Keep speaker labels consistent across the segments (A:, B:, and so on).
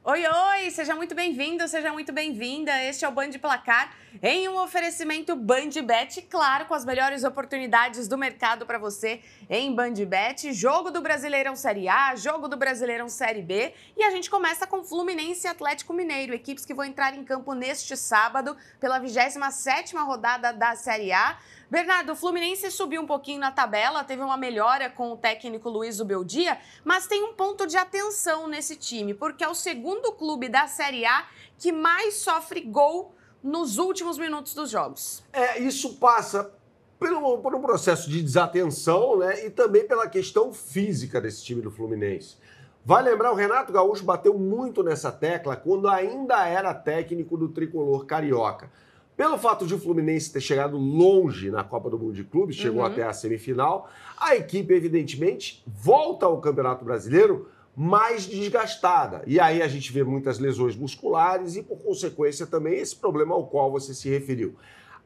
A: Oi, oi! Seja muito bem-vindo, seja muito bem-vinda. Este é o Band Placar em um oferecimento BandBet, claro, com as melhores oportunidades do mercado para você em BandBet. Jogo do Brasileirão Série A, jogo do Brasileirão Série B. E a gente começa com Fluminense e Atlético Mineiro, equipes que vão entrar em campo neste sábado pela 27ª rodada da Série A. Bernardo, o Fluminense subiu um pouquinho na tabela, teve uma melhora com o técnico Luiz Ubeldia, mas tem um ponto de atenção nesse time, porque é o segundo clube da Série A que mais sofre gol nos últimos minutos dos jogos.
B: Isso passa por um processo de desatenção, né, e também pela questão física desse time do Fluminense. Vai lembrar, o Renato Gaúcho bateu muito nessa tecla quando ainda era técnico do tricolor carioca. Pelo fato de o Fluminense ter chegado longe na Copa do Mundo de Clubes, chegou até a semifinal, a equipe, evidentemente, volta ao Campeonato Brasileiro mais desgastada. E aí a gente vê muitas lesões musculares e, por consequência, também esse problema ao qual você se referiu.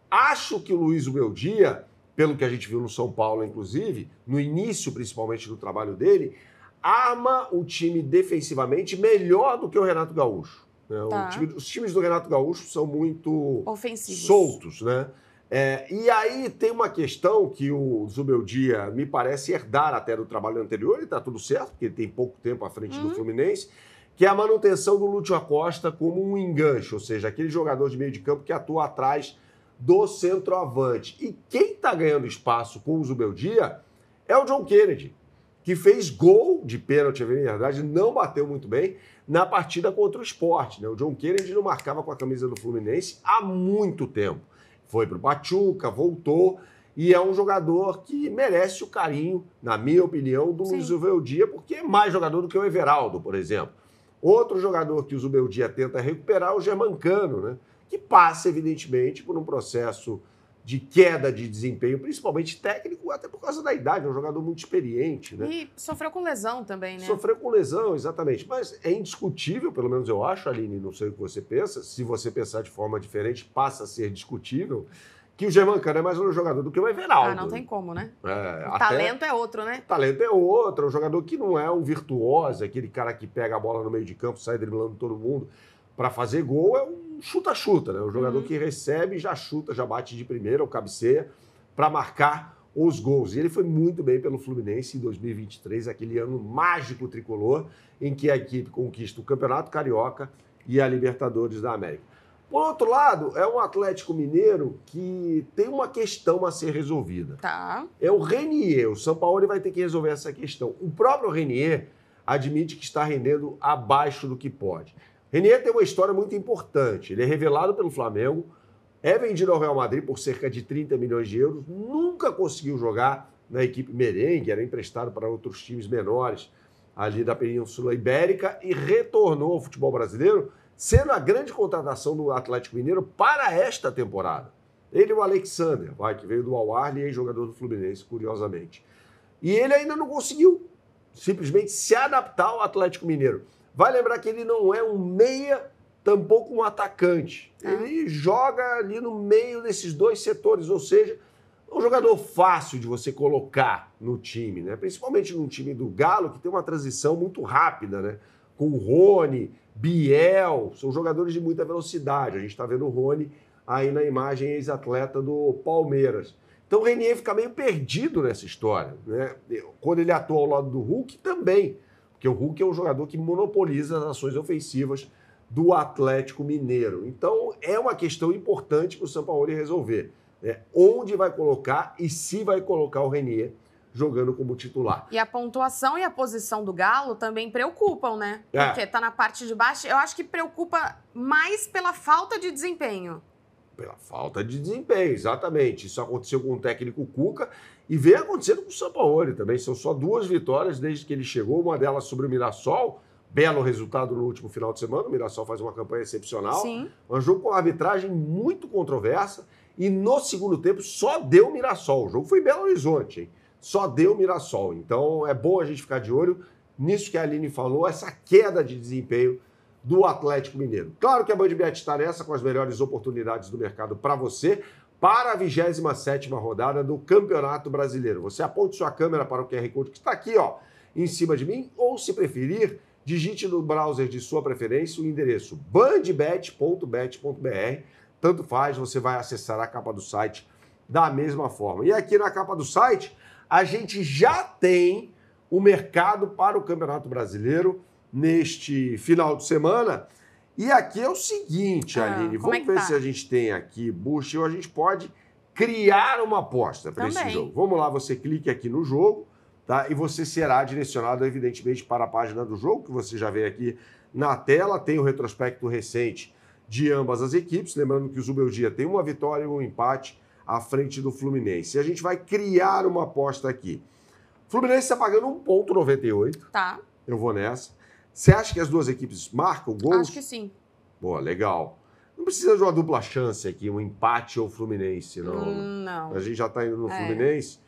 B: Acho que o Luiz Ubeldia, pelo que a gente viu no São Paulo, inclusive, no início, principalmente, do trabalho dele, arma o time defensivamente melhor do que o Renato Gaúcho.
A: Tá.
B: Os times do Renato Gaúcho são muito
A: ofensivos,
B: soltos, né? E aí tem uma questão que o Zubeldia me parece herdar até do trabalho anterior, e tá tudo certo, porque ele tem pouco tempo à frente do Fluminense, que é a manutenção do Lúcio Acosta como um enganche, ou seja, aquele jogador de meio de campo que atua atrás do centroavante. E quem tá ganhando espaço com o Zubeldia é o John Kennedy, que fez gol de pênalti, na verdade, não bateu muito bem na partida contra o Sport, né? O John Kennedy não marcava com a camisa do Fluminense há muito tempo. Foi para o Pachuca, voltou, e é um jogador que merece o carinho, na minha opinião, do Luiz Ubeldia, porque é mais jogador do que o Everaldo, por exemplo. Outro jogador que o Zubeldia tenta recuperar é o Germancano, né? Que passa, evidentemente, por um processo de queda de desempenho, principalmente técnico, até por causa da idade, é um jogador muito experiente, né?
A: E sofreu com lesão também, né?
B: Sofreu com lesão, exatamente. Mas é indiscutível, pelo menos eu acho, Aline, não sei o que você pensa, se você pensar de forma diferente, passa a ser discutível, que o Germancano é mais um jogador do que o Everaldo.
A: Ah, não tem como, né? O
B: Até
A: talento é outro, né?
B: O talento é outro, é um jogador que não é um virtuoso, aquele cara que pega a bola no meio de campo, sai driblando todo mundo para fazer gol, é um chuta-chuta, né? Um jogador que recebe, já chuta, já bate de primeira ou cabeceia para marcar os gols. E ele foi muito bem pelo Fluminense em 2023, aquele ano mágico tricolor, em que a equipe conquista o Campeonato Carioca e a Libertadores da América. Por outro lado, é um Atlético Mineiro que tem uma questão a ser resolvida.
A: Tá.
B: É o Renier, o Sampaoli vai ter que resolver essa questão. O próprio Renier admite que está rendendo abaixo do que pode. Renier tem uma história muito importante. Ele é revelado pelo Flamengo, é vendido ao Real Madrid por cerca de 30 milhões de euros, nunca conseguiu jogar na equipe merengue, era emprestado para outros times menores ali da Península Ibérica e retornou ao futebol brasileiro, sendo a grande contratação do Atlético Mineiro para esta temporada. Ele e o Alexander, que veio do Al-Ahly e ex-jogador do Fluminense, curiosamente. E ele ainda não conseguiu simplesmente se adaptar ao Atlético Mineiro. Vai lembrar que ele não é um meia, tampouco um atacante. Ele joga ali no meio desses dois setores, ou seja, é um jogador fácil de você colocar no time, né? Principalmente num time do Galo, que tem uma transição muito rápida, né? Com o Rony, Biel, são jogadores de muita velocidade. A gente está vendo o Rony aí na imagem, ex-atleta do Palmeiras. Então o Renier fica meio perdido nessa história, né? Quando ele atua ao lado do Hulk, também. Porque o Hulk é um jogador que monopoliza as ações ofensivas do Atlético Mineiro. Então, é uma questão importante para o Sampaoli resolver. Né? Onde vai colocar e se vai colocar o Renier jogando como titular.
A: E a pontuação e a posição do Galo também preocupam, né? Porque tá na parte de baixo. Eu acho que preocupa mais pela falta de desempenho.
B: Pela falta de desempenho, exatamente. Isso aconteceu com o técnico Cuca e vem acontecendo com o Sampaoli também. São só 2 vitórias desde que ele chegou, uma delas sobre o Mirassol. Belo resultado no último final de semana. O Mirassol faz uma campanha excepcional.
A: Sim.
B: Um jogo com uma arbitragem muito controversa e no segundo tempo só deu o Mirassol. O jogo foi em Belo Horizonte, hein? Só deu o Mirassol. Então é bom a gente ficar de olho nisso que a Aline falou, essa queda de desempenho do Atlético Mineiro. Claro que a BandBet está nessa com as melhores oportunidades do mercado para você, para a 27ª rodada do Campeonato Brasileiro. Você aponte sua câmera para o QR Code que está aqui, ó, em cima de mim, ou se preferir, digite no browser de sua preferência o endereço bandbet.bet.br. Tanto faz, você vai acessar a capa do site da mesma forma. E aqui na capa do site, a gente já tem o mercado para o Campeonato Brasileiro neste final de semana. E aqui é o seguinte, Aline, vamos ver se a gente tem aqui boost ou a gente pode criar uma aposta para esse jogo. Vamos lá, você clique aqui no jogo, tá? E você será direcionado, evidentemente, para a página do jogo, que você já vê aqui na tela. Tem o retrospecto recente de ambas as equipes. Lembrando que o Zubeldia tem uma vitória e um empate à frente do Fluminense. E a gente vai criar uma aposta aqui. O Fluminense está pagando 1,98.
A: Tá.
B: Eu vou nessa. Você acha que as duas equipes marcam gols?
A: Acho que sim.
B: Boa, legal. Não precisa de uma dupla chance aqui, um empate ou Fluminense, não.
A: Não.
B: A gente já está indo no Fluminense.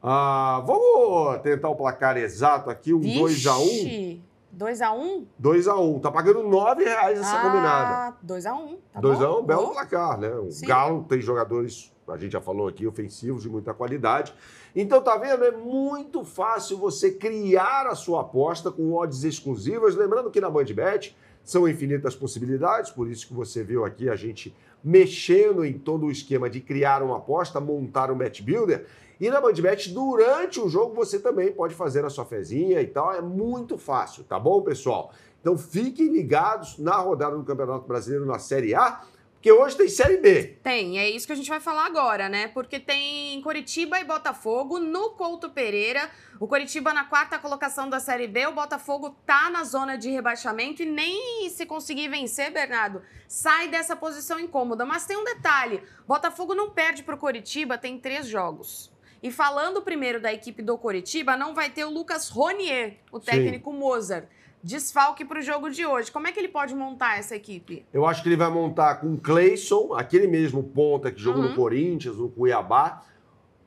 B: Vamos tentar o placar exato aqui, um 2-1.
A: 2-1?
B: 2-1. Tá pagando R$9 essa combinada.
A: 2-1. Tá
B: 2-1,
A: bom?
B: belo placar, né? O
A: Sim.
B: Galo tem jogadores, a gente já falou aqui, ofensivos de muita qualidade. Então, tá vendo? É muito fácil você criar a sua aposta com odds exclusivas. Lembrando que na BandBet são infinitas possibilidades, por isso que você viu aqui a gente mexendo em todo o esquema de criar uma aposta, montar um bet builder. E na BandBet, durante o jogo, você também pode fazer a sua fezinha e tal. É muito fácil, tá bom, pessoal? Então fiquem ligados na rodada do Campeonato Brasileiro na Série A, porque hoje tem Série B.
A: Tem, é isso que a gente vai falar agora, né? Porque tem Coritiba e Botafogo no Couto Pereira. O Coritiba na 4ª colocação da Série B, o Botafogo tá na zona de rebaixamento e nem se conseguir vencer, Bernardo, sai dessa posição incômoda. Mas tem um detalhe, Botafogo não perde pro Coritiba, tem 3 jogos. E falando primeiro da equipe do Coritiba, não vai ter o Lucas Ronier, o técnico Mozart. Desfalque para o jogo de hoje. Como é que ele pode montar essa equipe?
B: Eu acho que ele vai montar com Cleison, aquele mesmo ponta que jogou no Corinthians, no Cuiabá,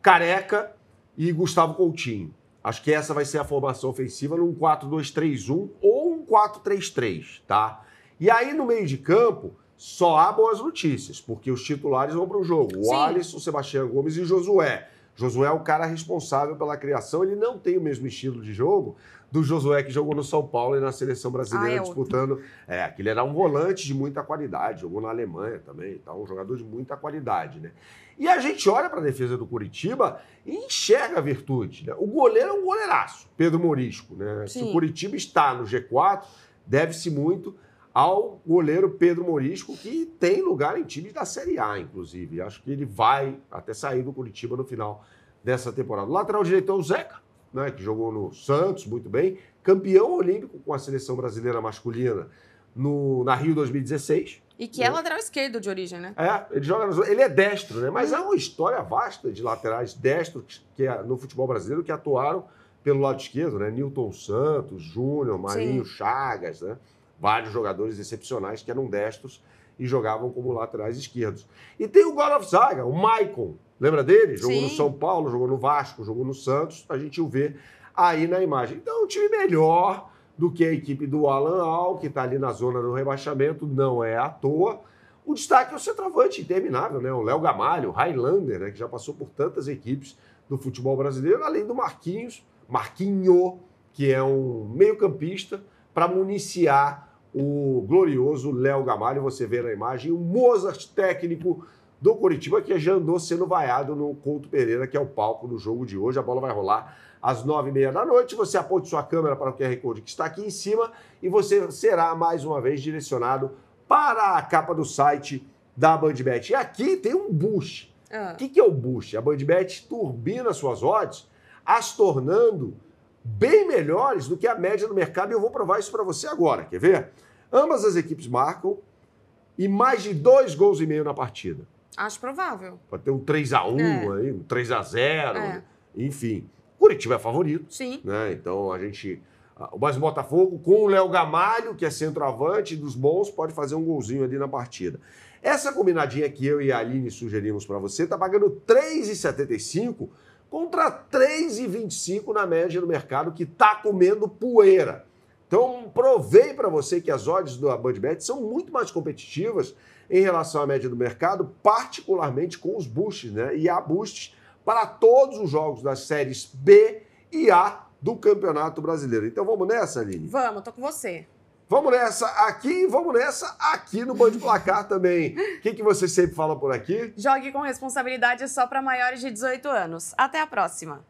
B: Careca e Gustavo Coutinho. Acho que essa vai ser a formação ofensiva num 4-2-3-1 ou um 4-3-3, tá? E aí no meio de campo, só há boas notícias, porque os titulares vão para o jogo. O Alisson, o Sebastião Gomes e o Josué. Josué é o cara responsável pela criação, ele não tem o mesmo estilo de jogo do Josué que jogou no São Paulo e na seleção brasileira disputando. Aquele era um volante de muita qualidade, jogou na Alemanha também, tá? Um jogador de muita qualidade, né? E a gente olha para a defesa do Coritiba e enxerga a virtude, né? O goleiro é um goleiraço, Pedro Morisco, né? Se o Coritiba está no G4, deve-se muito ao goleiro Pedro Morisco, que tem lugar em times da Série A, inclusive. Acho que ele vai até sair do Coritiba no final dessa temporada. O lateral direito é o Zeca, né, que jogou no Santos muito bem, campeão olímpico com a seleção brasileira masculina na Rio 2016.
A: E que é lateral esquerdo de origem, né?
B: Ele é destro, né? Mas há uma história vasta de laterais destros no futebol brasileiro que atuaram pelo lado esquerdo, né? Nilton Santos, Júnior, Marinho Chagas, né? Vários jogadores excepcionais que eram destros e jogavam como laterais esquerdos. E tem o God of Zaga, o Maicon. Lembra dele? Jogou no São Paulo, jogou no Vasco, jogou no Santos. A gente o vê aí na imagem. Então, um time melhor do que a equipe do Alan Al, que está ali na zona do rebaixamento, não é à toa. O destaque é o centroavante interminável, né? O Léo Gamalho, o Highlander, né? Que já passou por tantas equipes do futebol brasileiro, além do Marquinho, que é um meio-campista, para municiar o glorioso Léo Gamalho. Você vê na imagem o Mozart, técnico do Coritiba, que já andou sendo vaiado no Couto Pereira, que é o palco do jogo de hoje. A bola vai rolar às 9h30 da noite. Você aponte sua câmera para o QR Code que está aqui em cima e você será, mais uma vez, direcionado para a capa do site da BandBet. E aqui tem um boost. O que é o boost? A BandBet turbina suas odds, as tornando bem melhores do que a média do mercado, e eu vou provar isso para você agora. Quer ver? Ambas as equipes marcam e mais de 2,5 gols na partida.
A: Acho provável.
B: Pode ter um 3-1, aí, um 3-0, enfim. Curitiba é favorito.
A: Sim.
B: Né? Então a gente... Mas o Botafogo, com o Léo Gamalho, que é centroavante dos bons, pode fazer um golzinho ali na partida. Essa combinadinha que eu e a Aline sugerimos para você está pagando 3,75 contra 3,25 na média do mercado, que está comendo poeira. Então, provei para você que as odds da BandBet são muito mais competitivas em relação à média do mercado, particularmente com os boosts, né? E há boosts para todos os jogos das séries B e A do Campeonato Brasileiro. Então vamos nessa, Aline?
A: Vamos, tô com você.
B: Vamos nessa aqui e vamos nessa aqui no Band Placar também. O que você sempre fala por aqui?
A: Jogue com responsabilidade só para maiores de 18 anos. Até a próxima.